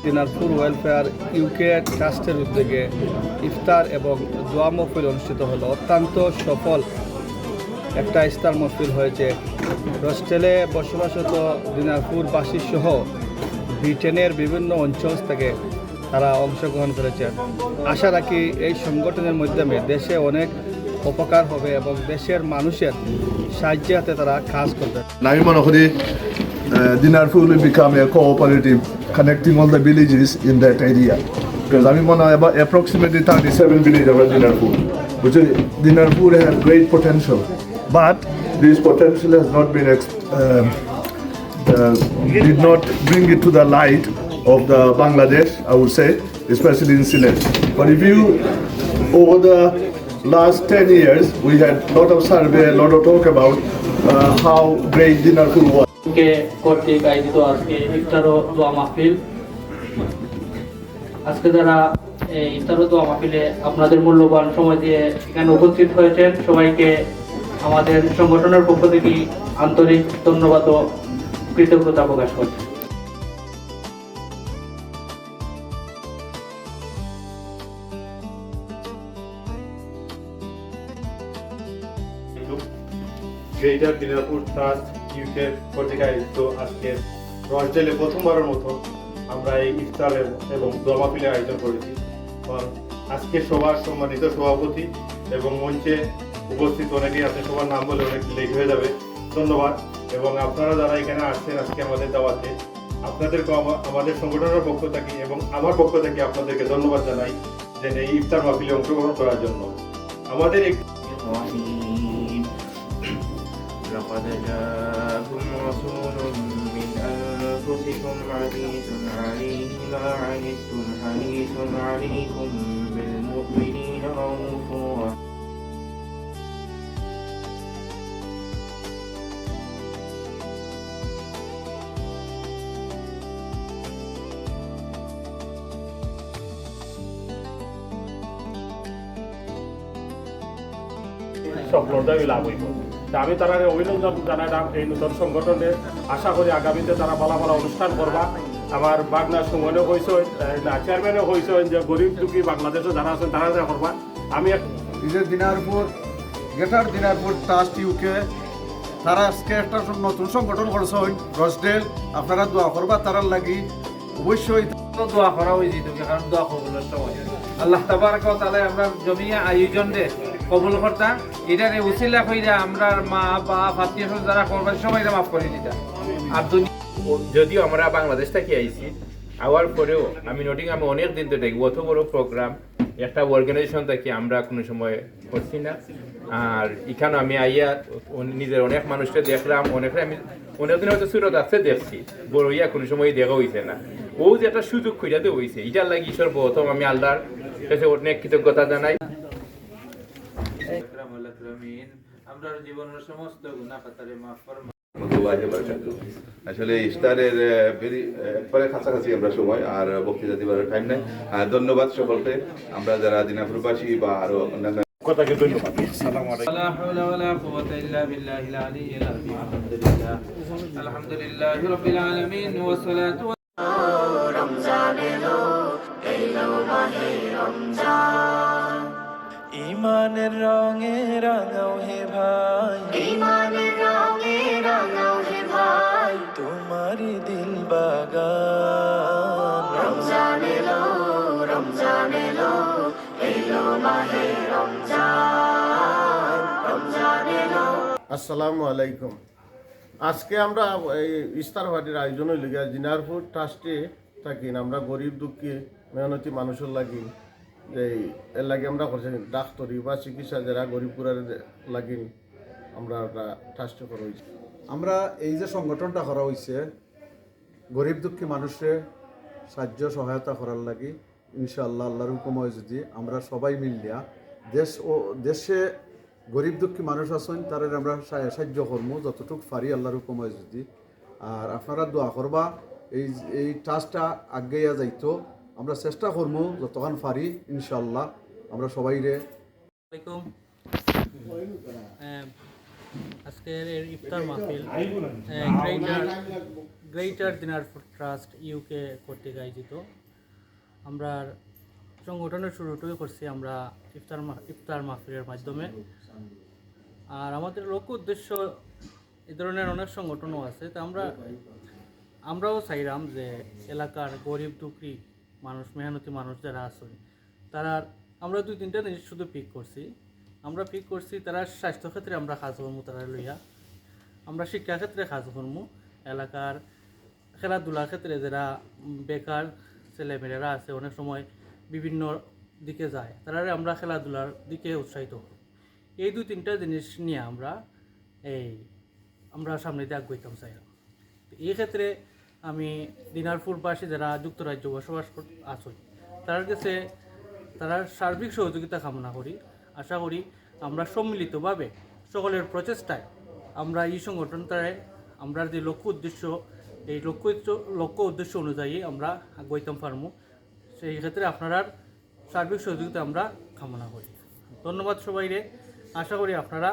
Dinajpur welfare UK ট্রাস্টের উদ্যোগে ইফতার এবং দোয়া মহফিল অনুষ্ঠিত হলো। অত্যন্ত সফল একটা ইফতার মহফিল হয়েছে। হোস্টেলে বসবাসরত দিনাজপুরবাসী সহ ব্রিটেনের বিভিন্ন অঞ্চল থেকে তারা অংশগ্রহণ করেছেন। আশা রাখি এই সংগঠনের মাধ্যমে দেশে অনেক উপকার হবে এবং দেশের মানুষের সাহায্যে হাতে তারা কাজ করবে। আমি মনে করি Dinarpur will become a cooperative connecting all the villages in that area. Because I mean, about approximately 37 villages around Dinarpur, which is, Dinarpur has great potential, but this potential has not been did not bring it to the light of the Bangladesh, I would say, especially in Sylhet. But if you, over the last 10 years, we had a lot of survey, a lot of talk about how great Dinarpur was. কর্তৃক আয়োজিত আজকে ইফতার ও দোয়া মাহফিল। আজকে যারা ইফতার ও দোয়া মাহফিলে আপনাদের মূল্যবান সময় দিয়ে এখানে উপস্থিত হয়েছেন, সবাইকে আমাদের সংগঠনের পক্ষ থেকে আন্তরিক ধন্যবাদ ও কৃতজ্ঞতা প্রকাশ করছি। গ্রেটার দিনাজপুর ট্রাস্ট ইউকে কর্তৃক আয়োজিত আজকে রসডেলে প্রথমবারের মতো আমরা এই ইফতার এবং দোয়া মাহফিলের আয়োজন করেছি। আজকে সবার সম্মানিত সভাপতি এবং মঞ্চে উপস্থিত অনেকেই আছে, সবার নাম বলে অনেক লেট হয়ে যাবে, ধন্যবাদ। এবং আপনারা যারা এখানে আসছেন আজকে আমাদের দাওয়াতে, আপনাদেরকে আমাদের সংগঠনের পক্ষ থেকে এবং আমার পক্ষ থেকে আপনাদেরকে ধন্যবাদ জানাই যে এই ইফতার মাহফিলে অংশগ্রহণ করার জন্য। আমাদের لقد جاءكم رسول من أنفسكم عزيز عليه ما عنتم حريص عليكم بالمؤمنين رؤوف رحيم সফলতা লাভ হইব। আমি তারা অভিনন্দন জানাইলাম এই নতুন সংগঠনে। আশা করি আগামীতে তারা ভালো ভালো অনুষ্ঠান করবা। আমার বাগনা সুমনও হয়েছে, চেয়ারম্যানও হয়েছে যে গরিব দুঃখী বাংলাদেশে যারা আছেন তারা যা করবা। আমি Dinajpur greater Dinajpur trust UK তারা আজকে একটা নতুন সংগঠন করছে রসডেল। আপনারা দোয়া করবা তারার লাগি, অবশ্যই দোয়া করা হয়েছে কারণ দোয়া কবুলের সময় আল্লাহ তাবারক ওয়া তাআলা আমরা জমিয়া আয়োজন দে কবুল করতা। এটারে উসিলা কইরা আমরা মা বাপ আত্মীয় স্বজন যারা করবেন সবাই মাফ করে দিতা। আর যদিও আমরা বাংলাদেশ থেকে আইছি, আওয়ার পরেও আমি নটিংহামে অনেক দিন তো দেখি অত বড় প্রোগ্রাম একটা অর্গানাইজেশন থেকে আমরা কোনো সময় করছি না। আর এখানে আমি আইয়া নিজের অনেক মানুষকে দেখলাম, আমি অনেকদিন হয়তো সুরত আছে দেখছি, বড় ইয়া কোনো সময় দেখা হয়েছে না। ও যে একটা সুযোগ খুঁজাতে হয়েছে, এটার লাগে ঈশ্বর প্রথম আমি আল্লাহর কাছে অনেক কৃতজ্ঞতা জানাই। আমরা জীবনের সমস্ত গুনাহ খাতারে মাফ ফরমা। আসলে ইফতারের পরে কাছাকাছি আমরা সময় আর বক্তৃতা দিবার টাইম নাই। ধন্যবাদ সকলকে, আমরা যারা দিনাজপুরবাসী বা আরো অন্যান্য কথাকে ধন্যবাদ। আসসালামু আলাইকুম। লা হাওলা ওয়ালা কুওয়াতা ইল্লা বিল্লাহিল আলিয়্যিল আযীম। আলহামদুলিল্লাহি রাব্বিল আলামিন ওয়া সালাতু রমজান এলো মাহে রমজান। ঈমানের রঙে রাঙাও হে ভাই, ঈমানের রঙে রাঙাও হে ভাই, তোমারি দিল বাগান। রমজান এলো মাহে রমজান, রমজান এলো। আসসালামু আলাইকুম। আজকে আমরা এই ইফতার পার্টির আয়োজন হইল গিয়া দিনাজপুর ট্রাস্টে থাকি। আমরা গরিব দুঃখী মেহনতি মানুষের লাগি এই এর লাগে আমরা করছি ডাক্তারি বা চিকিৎসা যারা গরিব পুরার লাগি আমরা একটা ট্রাস্ট করা হয়েছে। আমরা এই যে সংগঠনটা করা হয়েছে গরিব দুঃখী মানুষের সাহায্য সহায়তা করার লাগি, ইনশাআল্লাহ আল্লাহর হুকুম হয় যদি আমরা সবাই মিলিয়া দেশে গরিব দুঃখী মানুষ আছেন তারা আমরা সাহায্য করবো যতটুকু পারি আল্লাহর হুকুম হয় যদি। আর আপনারা দোয়া করবা এই ট্রাস্টটা আগাইয়া যাইতো, আমরা চেষ্টা করবো যতক্ষণ পারি ইনশাআল্লাহ। আমরা সবাই আজকের ইফতার মাহফিল গ্রেটার দিনারপুর ট্রাস্ট ইউকে কর্তৃক আয়োজিত আমরা সংগঠনের শুরুটাই করছি আমরা ইফতার মাহফিলের মাধ্যমে। আর আমাদের লক্ষ্য উদ্দেশ্য এই ধরনের অনেক সংগঠনও আছে, তো আমরাও চাইলাম যে এলাকার গরিব দুঃখী মানুষ, মেহনতি মানুষ যারা আছে তারা, আমরা 2-3টা জিনিস শুধু পিক করছি। তারা স্বাস্থ্যক্ষেত্রে আমরা কাজ করবো, তারা লইয়া আমরা শিক্ষাক্ষেত্রে কাজ করবো, এলাকার খেলাধুলার ক্ষেত্রে যারা বেকার ছেলেমেয়েরা আছে অনেক সময় বিভিন্ন দিকে যায়, তারা আমরা খেলাধুলার দিকে উৎসাহিত করি। এই 2-3টা জিনিস নিয়ে আমরা সামনে দিয়ে আগাইতাম চাইলাম। এই ক্ষেত্রে আমি দিনারপুরবাসী যারা যুক্তরাজ্য বসবাস আছে তার কাছে তারা সার্বিক সহযোগিতা কামনা করি। আশা করি আমরা সম্মিলিতভাবে সকলের প্রচেষ্টায় আমরা এই সংগঠনটায় আমরা যে লক্ষ্য উদ্দেশ্য অনুযায়ী আমরা আগাইতাম পারবো। সেই ক্ষেত্রে আপনারা সার্বিক সহযোগিতা আমরা কামনা করি। ধন্যবাদ সবাইরে। আশা করি আপনারা